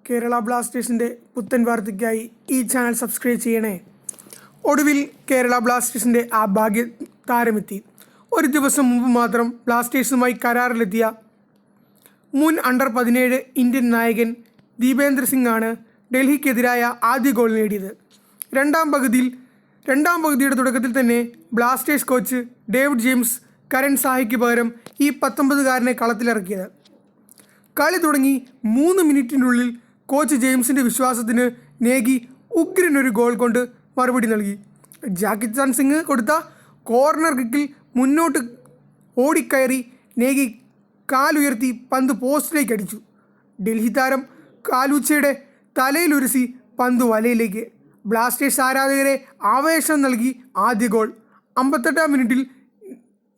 കേരള ബ്ലാസ്റ്റേഴ്സിൻ്റെ പുത്തൻ വാർത്തയ്ക്കായി ഈ ചാനൽ സബ്സ്ക്രൈബ് ചെയ്യണേ. ഒടുവിൽ കേരള ബ്ലാസ്റ്റേഴ്സിൻ്റെ ആ ഭാഗ്യ താരമെത്തി. ഒരു ദിവസം മുമ്പ് മാത്രം ബ്ലാസ്റ്റേഴ്സുമായി കരാറിലെത്തിയ മുൻ അണ്ടർ-17 ഇന്ത്യൻ നായകൻ ദീപേന്ദ്ര സിംഗ് ആണ് ഡൽഹിക്കെതിരായ ആദ്യ ഗോൾ നേടിയത്. രണ്ടാം പകുതിയുടെ തുടക്കത്തിൽ തന്നെ Blasters coach David James Karan സാഹിക്ക് പകരം ഈ 19-കാരനെ കളത്തിലിറക്കിയത്. കളി തുടങ്ങി 3 മിനിറ്റിനുള്ളിൽ കോച്ച് ജെയിംസിൻ്റെ വിശ്വാസത്തിന് നേഗി ഉഗ്രനൊരു ഗോൾ കൊണ്ട് മറുപടി നൽകി. ജാക്കിച്ചാൻ സിംഗ് കൊടുത്ത കോർണർ കിക്കിൽ മുന്നോട്ട് ഓടിക്കയറി നേഗി കാലുയർത്തി പന്ത് പോസ്റ്റിലേക്ക് അടിച്ചു. ഡൽഹി താരം കാലൂച്ചയുടെ തലയിലുരസി പന്ത് വലയിലേക്ക്. ബ്ലാസ്റ്റേഴ്സ് ആരാധകരെ ആവേശം നൽകി ആദ്യ ഗോൾ. 58-ാം മിനിറ്റിൽ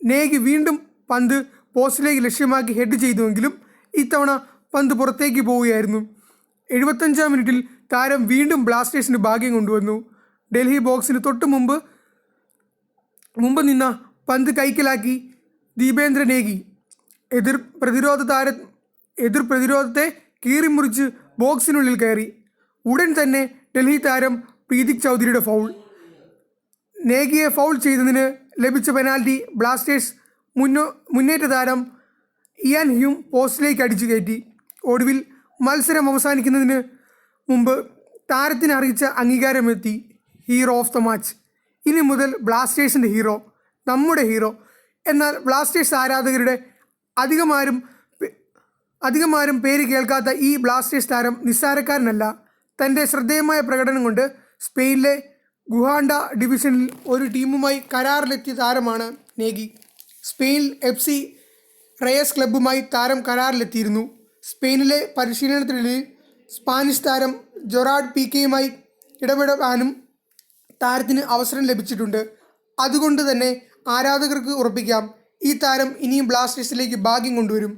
നേഗി വീണ്ടും പന്ത് പോസ്റ്റിലേക്ക് ലക്ഷ്യമാക്കി ഹെഡ് ചെയ്തുവെങ്കിലും ഇത്തവണ പന്ത് പുറത്തേക്ക് പോവുകയായിരുന്നു. 75-ാം മിനിറ്റിൽ താരം വീണ്ടും ബ്ലാസ്റ്റേഴ്സിന് ഭാഗ്യം കൊണ്ടുവന്നു. ഡൽഹി ബോക്സിന് തൊട്ട് മുമ്പ് നിന്ന പന്ത് കൈക്കലാക്കി ദീപേന്ദ്ര നേഗി എതിർ പ്രതിരോധത്തെ കീറിമുറിച്ച് ബോക്സിനുള്ളിൽ കയറി. ഉടൻ തന്നെ ഡൽഹി താരം പ്രീതിക് ചൗധരിയുടെ ഫൗൾ. നേഗിയെ ഫൗൾ ചെയ്തതിന് ലഭിച്ച പെനാൽറ്റി ബ്ലാസ്റ്റേഴ്സ് മുന്നേറ്റ താരം ഇയാൻ ഹ്യൂം പോസ്റ്റിലേക്ക് അടിച്ചു കയറ്റി. ഒടുവിൽ മത്സരം അവസാനിക്കുന്നതിന് മുമ്പ് താരത്തിന് അറിയിച്ച അംഗീകാരമെത്തി. Hero of the match. ഇനി മുതൽ ബ്ലാസ്റ്റേഴ്സിൻ്റെ ഹീറോ, നമ്മുടെ ഹീറോ. എന്നാൽ ബ്ലാസ്റ്റേഴ്സ് ആരാധകരുടെ അധികമാരും പേര് കേൾക്കാത്ത ഈ ബ്ലാസ്റ്റേഴ്സ് താരം നിസ്സാരക്കാരനല്ല. തൻ്റെ ശ്രദ്ധേയമായ പ്രകടനം കൊണ്ട് സ്പെയിനിലെ ഗുഹാണ്ട ഡിവിഷനിൽ ഒരു ടീമുമായി കരാറിലെത്തിയ താരമാണ് നേഗി. സ്പെയിനിൽ FC റയസ് ക്ലബ്ബുമായി താരം കരാറിലെത്തിയിരുന്നു. സ്പെയിനിലെ പരിശീലനത്തിനിടയിൽ സ്പാനിഷ് താരം ജൊറാഡ് പീക്കെയുമായി ഇടപെടാനും താരത്തിന് അവസരം ലഭിച്ചിട്ടുണ്ട്. അതുകൊണ്ട് തന്നെ ആരാധകർക്ക് ഉറപ്പിക്കാം, ഈ താരം ഇനിയും ബ്ലാസ്റ്റേഴ്സിലേക്ക് ഭാഗ്യം കൊണ്ടുവരും.